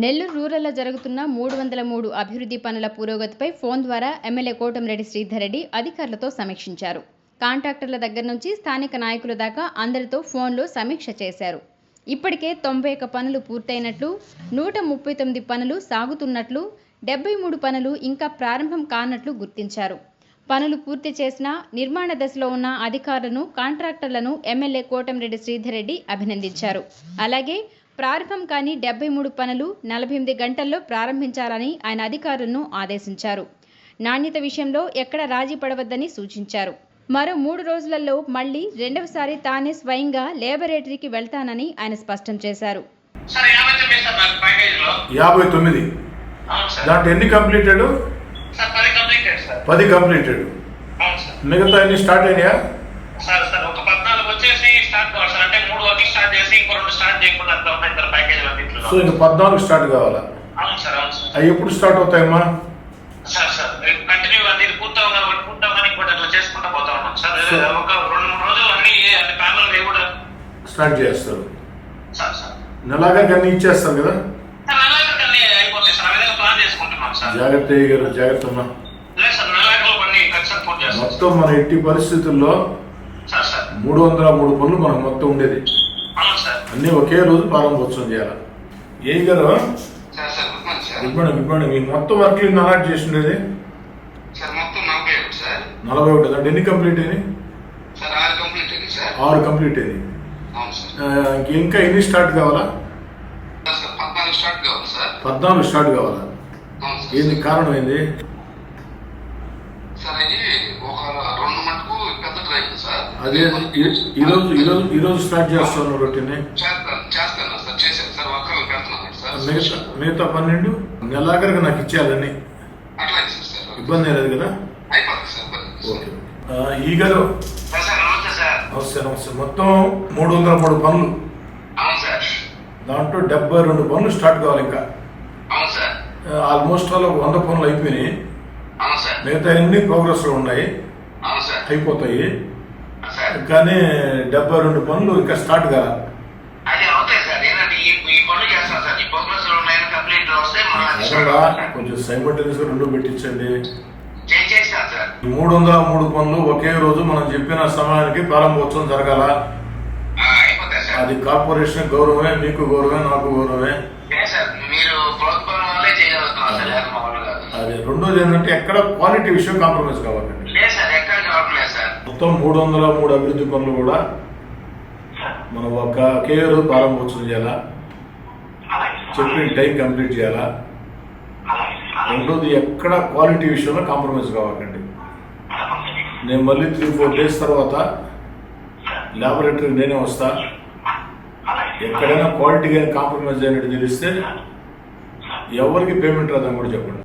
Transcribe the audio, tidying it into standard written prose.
నెల్లూరు రూరల్లో జరుగుతున్న 303 అభివృద్ధి పనుల పురోగతిపై ఫోన్ ద్వారా ఎమ్మెల్యే కోటంరెడ్డి శ్రీధర్ రెడ్డి అధికారులతో సమీక్షించారు. కాంట్రాక్టర్ల దగ్గర నుంచి స్థానిక నాయకుల దాకా అందరితో ఫోన్లో సమీక్ష చేశారు. ఇప్పటికే 91 పనులు పూర్తయినట్లు, 139 పనులు సాగుతున్నట్లు, 73 పనులు ఇంకా ప్రారంభం కానట్లు గుర్తించారు. పనులు పూర్తి చేసిన నిర్మాణ దశలో ఉన్న అధికారులను, కాంట్రాక్టర్లను ఎమ్మెల్యే కోటంరెడ్డి శ్రీధర్ రెడ్డి అభినందించారు. అలాగే ప్రారంభం కాని 73 పనులు 48 గంటల్లో ప్రారంభించాలని ఆయన అధికారులను ఆదేశించారు. నాణ్యత విషయంలో ఎక్కడ రాజీ పడవద్దని సూచించారు. మరో 3 రోజులలో మళ్లీ రెండవసారి తానే స్వయంగా లేబొరేటరీకి వెళ్తానని ఆయన స్పష్టం చేశారు. 59 దాంట్లో ఎన్ని కంప్లీటెడ్? 10 కంప్లీటెడ్. మిగతా ఎన్ని స్టార్ట్ అయినాయా? ఒక 14 వచ్చేసి స్టార్ట్ కావాలి సార్. అంటే 3 వరకు స్టార్ట్ చేసి ఇంకో 2 స్టార్ట్ చేయకుండా అంతా ఉన్నాయి సార్ ప్యాకేజీలు అన్నింటిలో. సో ఇంకా 14 స్టార్ట్ కావాలా? అవును సార్, అవును సార్. అవి ఎప్పుడు స్టార్ట్ అవుతాయమ్మా? సార్ కంటిన్యూ అది పూర్తవగానే ఇంకోటి అట్లా చేసుకుంటూ పోతా ఉన్నాం సార్. ఒక 2-3 రోజులు అన్ని ప్యానల్ కూడా స్టార్ట్ చేస్తారు సార్. నెలాఖరికి అన్ని ఇచ్చేస్తారు కదా? నెలాఖరికి అన్ని అయిపోతాయి సార్. ఆ విధంగా ప్లాన్ చేసుకుంటున్నాం సార్. జాగ్రత్త గారు, జాగ్రత్త అమ్మా. లేదు సార్, నెలాఖరు అన్ని ఖచ్చితంగా పూర్తి చేస్తాం. మొత్తం మన ఎట్టి పరిస్థితుల్లో 303 పనులు మనకు మొత్తం ఉండేది. అన్ని ఒకే రోజు ప్రారంభోత్సవం చేయాలి. ఏ గారు గుడ్ మార్నింగ్. మీ మొత్తం వర్క్ అలాట్ చేసి ఉండేది 41. అంటే ఎన్ని కంప్లీట్ అయినాయి? 6 కంప్లీట్ అయింది. ఇంకా ఎన్ని స్టార్ట్ కావాలా? 14 స్టార్ట్ కావాలా? ఏంది కారణం ఏంది? అదే ఈరోజు స్టార్ట్ చేస్తాను రొటీన్. మిగతా 12 నెలాఖరికి నాకు ఇచ్చేయాలని ఇబ్బంది లేదు కదా? ఓకే. ఈ గారు నమస్తే. మొత్తం 303 పనులు, దాంట్లో 72 పనులు స్టార్ట్ కావాలి. ఇంకా ఆల్మోస్ట్ వాళ్ళు 100 పనులు అయిపోయినాయి. మిగతా అన్ని ప్రోగ్రెస్ లో ఉన్నాయి, అయిపోతాయి. కానీ 72 పనులు ఇంకా స్టార్ట్ కావాలి. కొంచెం సైమల్టేనియస్ గా 2 పెట్టించండి. 303 పనులు ఒకే రోజు మనం చెప్పిన సమయానికి ప్రారంభోత్సవం జరగాల. అది కార్పొరేషన్ గౌరవమే, మీకు గౌరవమే, నాకు గౌరవమే. అది రెండోది ఏంటంటే ఎక్కడ క్వాలిటీ విషయం కాంప్రమైజ్ కావాలండి. మొత్తం 303 అభివృద్ధి పనులు కూడా మనం ఒకే రోజు ప్రారంభోత్సవం చేయాలా, చెప్పిన టైం కంప్లీట్ చేయాలా. రెండోది ఎక్కడ క్వాలిటీ విషయంలో కాంప్రమైజ్ కావాలండి. నేను మళ్ళీ 3-4 డేస్ తర్వాత ల్యాబొరేటరీకి నేనే వస్తా. ఎక్కడైనా క్వాలిటీ కానీ కాంప్రమైజ్ అయినట్టు తెలిస్తే ఎవరికి పేమెంట్ రాదని కూడా చెప్పండి.